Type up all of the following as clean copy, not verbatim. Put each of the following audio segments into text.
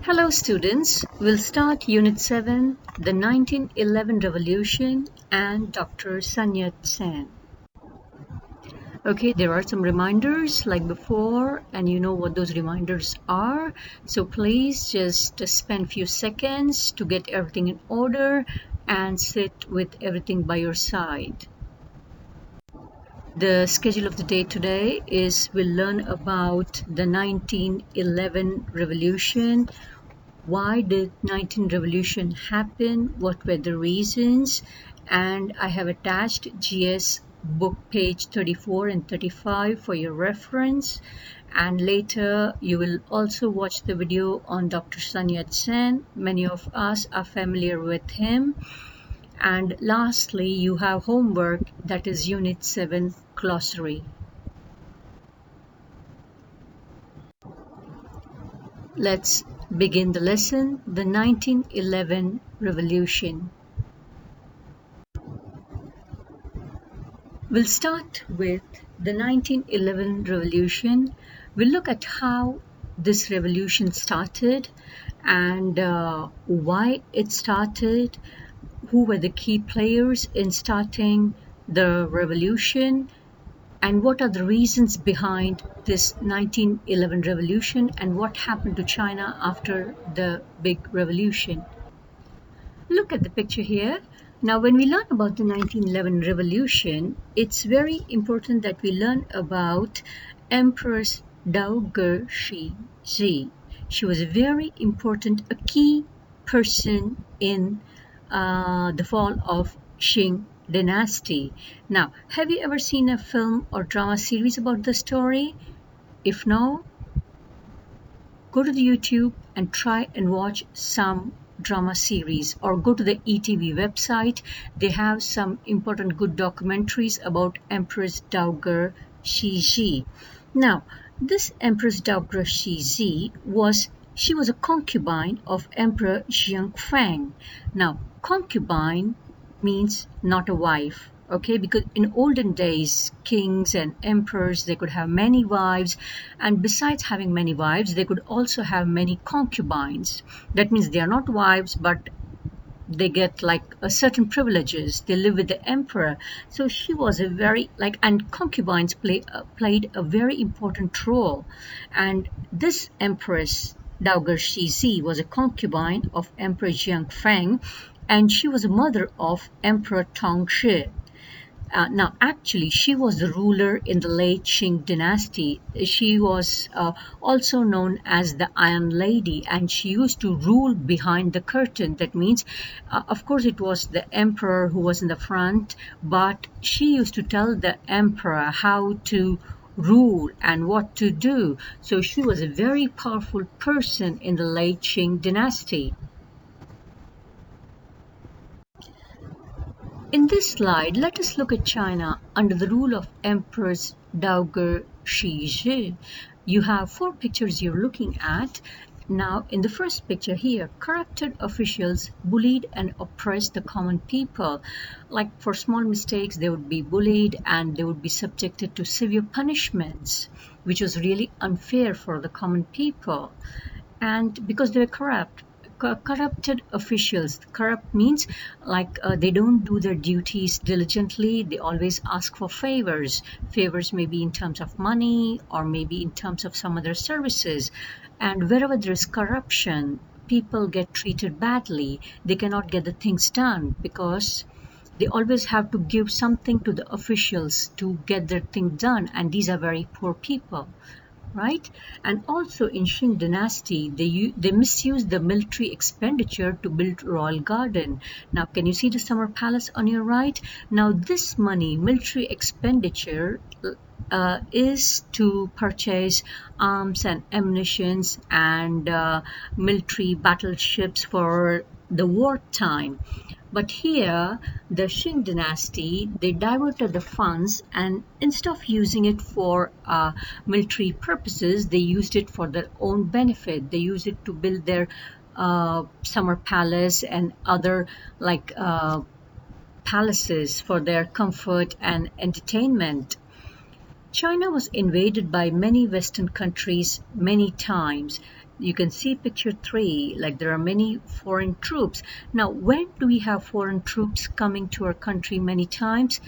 Hello students, we'll start Unit 7, the 1911 Revolution and Dr. Sun Yat-sen. Okay, there are some reminders like before and you know what those reminders are. So please just spend a few seconds to get everything in order and sit with everything by your side. The schedule of the day today is we'll learn about the 1911 Revolution. Why did 19 revolution happen? What were the reasons? And I have attached GS book page 34 and 35 for your reference. And later you will also watch the video on Dr. Sun Yat-sen. Many of us are familiar with him. And lastly, you have homework, that is Unit 7 glossary. Let's begin the lesson, the 1911 Revolution. We'll start with the 1911 Revolution. We'll look at how this revolution started and why it started, who were the key players in starting the revolution, and what are the reasons behind this 1911 revolution and what happened to China after the big revolution. Look at the picture here. Now when we learn about the 1911 revolution, it's very important that we learn about Empress Dowager Cixi. She was a very important, a key person in the fall of Qing dynasty. Now, have you ever seen a film or drama series about the story? If no, go to the YouTube and try and watch some drama series, or go to the ETV website. They have some important good documentaries about Empress Dowager Cixi. Now, this Empress Dowager Cixi was a concubine of Emperor Xianfeng. Now, concubine means not a wife, okay, because in olden days kings and emperors, they could have many wives, and besides having many wives, they could also have many concubines. That means they are not wives, but they get like a certain privileges. They live with the emperor. So she was a very and concubines played a very important role. And this Empress Dowager Cixi was a concubine of Emperor Xianfeng, and she was a mother of Emperor Tongzhi. Now, actually, she was the ruler in the late Qing dynasty. She was also known as the Iron Lady, and she used to rule behind the curtain. That means, of course, it was the emperor who was in the front, but she used to tell the emperor how to rule and what to do. So she was a very powerful person in the late Qing dynasty. In this slide, let us look at China under the rule of Empress Dowager Cixi. You have four pictures you're looking at. Now, in the first picture here, corrupted officials bullied and oppressed the common people. Like for small mistakes, they would be bullied and they would be subjected to severe punishments, which was really unfair for the common people. And because they were corrupted officials. Corrupt means they don't do their duties diligently. They always ask for favors. Favors may be in terms of money or maybe in terms of some other services. And wherever there is corruption, people get treated badly. They cannot get the things done because they always have to give something to the officials to get their thing done. And these are very poor people. Right? And also in Qing dynasty, they misused the military expenditure to build royal garden. Now, can you see the summer palace on your right? Now, this money, military expenditure, is to purchase arms and ammunitions and military battleships for the wartime. But here, the Qing dynasty, they diverted the funds, and instead of using it for military purposes, they used it for their own benefit. They used it to build their summer palace and other palaces for their comfort and entertainment. China was invaded by many Western countries many times. You can see picture 3, like there are many foreign troops. Now, when do we have foreign troops coming to our country many times?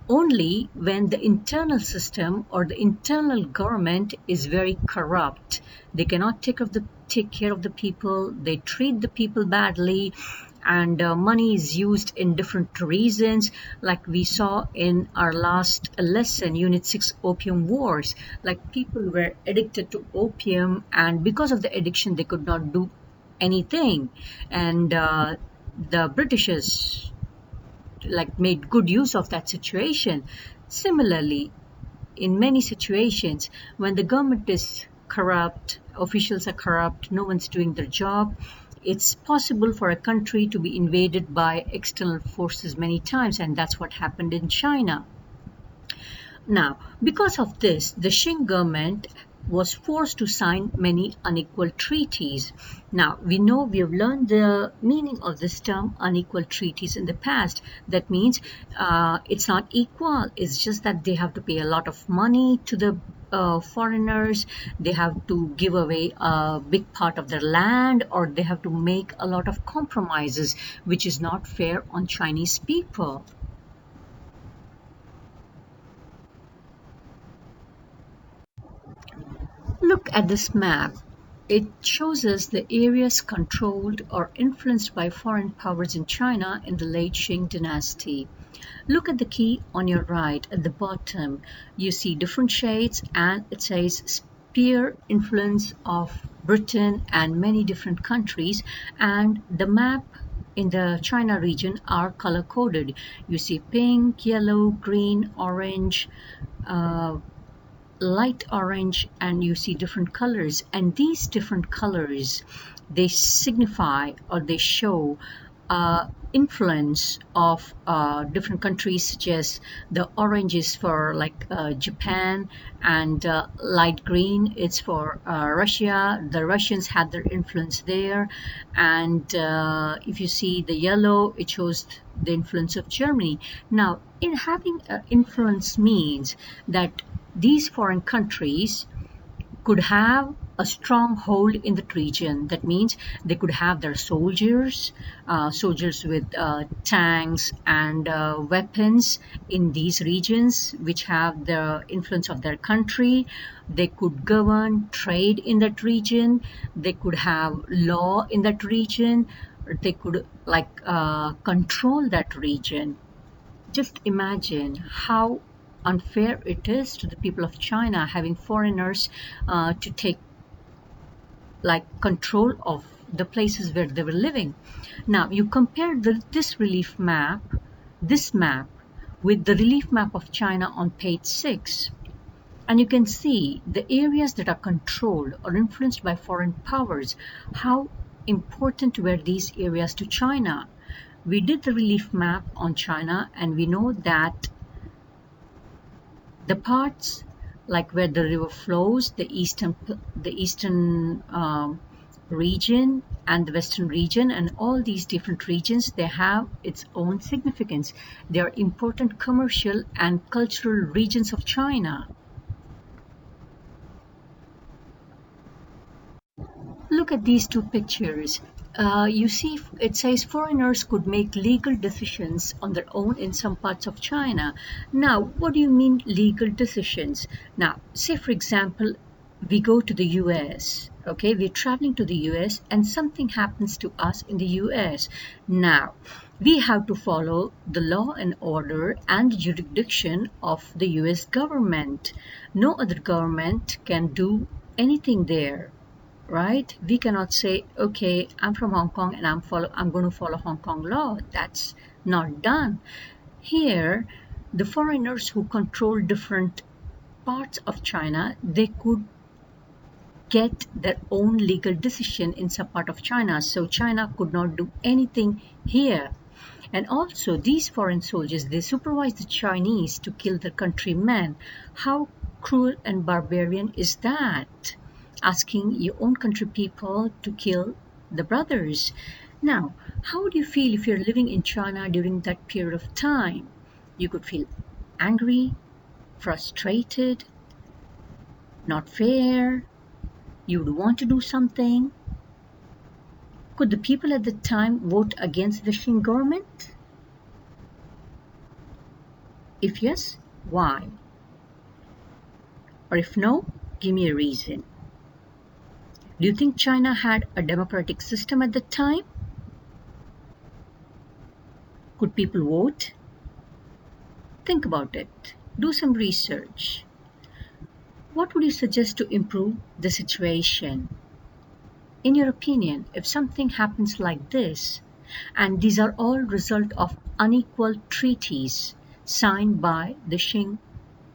Only when the internal system or the internal government is very corrupt. They cannot take care of the people. They treat the people badly, and money is used in different reasons, like we saw in our last lesson, Unit 6, Opium Wars. Like people were addicted to opium, and because of the addiction, they could not do anything. And the Britishers like made good use of that situation. Similarly, in many situations, when the government is corrupt, officials are corrupt, no one's doing their job, it's possible for a country to be invaded by external forces many times, and that's what happened in China. Now, because of this, the Qing government was forced to sign many unequal treaties. Now, we know we have learned the meaning of this term unequal treaties in the past. That means it's not equal. It's just that they have to pay a lot of money to the foreigners. They have to give away a big part of their land, or they have to make a lot of compromises, which is not fair on Chinese people. Look at this map. It shows us the areas controlled or influenced by foreign powers in China in the late Qing dynasty. Look at the key on your right at the bottom. You see different shades, and it says sphere influence of Britain and many different countries, and the map in the China region are color coded. You see pink, yellow, green, orange, light orange, and you see different colors, and these different colors, they signify or they show influence of different countries, such as the orange is for like Japan, and light green it's for Russia. The Russians had their influence there, and if you see the yellow, it shows the influence of Germany. Now, in having influence means that these foreign countries could have a stronghold in that region. That means they could have their soldiers, soldiers with tanks and weapons in these regions, which have the influence of their country. They could govern trade in that region. They could have law in that region. They could like control that region. Just imagine how unfair it is to the people of China having foreigners to take like control of the places where they were living. Now you compare this map with the relief map of China on page 6, and you can see the areas that are controlled or influenced by foreign powers. How important were these areas to China? We did the relief map on China, and we know that the parts like where the river flows, the eastern region and the western region, and all these different regions, they have its own significance. They are important commercial and cultural regions of China. Look at these two pictures. You see, it says foreigners could make legal decisions on their own in some parts of China. Now, what do you mean legal decisions? Now, say for example, we go to the US, okay? We're traveling to the US and something happens to us in the US. Now, we have to follow the law and order and the jurisdiction of the US government. No other government can do anything there. Right? We cannot say, okay, I'm from Hong Kong and I'm going to follow Hong Kong law. That's not done. Here, the foreigners who control different parts of China, they could get their own legal decision in some part of China. So China could not do anything here. And also, these foreign soldiers, they supervise the Chinese to kill their countrymen. How cruel and barbarian is that? Asking your own country people to kill the brothers. Now, how would you feel if you're living in China during that period of time? You could feel angry, frustrated, not fair, you would want to do something. Could the people at the time vote against the Qing government? If yes, why? Or if no, give me a reason. Do you think China had a democratic system at the time? Could people vote? Think about it. Do some research. What would you suggest to improve the situation? In your opinion, if something happens like this, and these are all result of unequal treaties signed by the Qing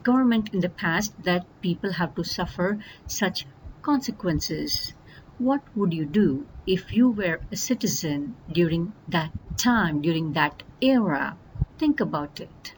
government in the past, that people have to suffer such consequences, what would you do if you were a citizen during that time, during that era? Think about it.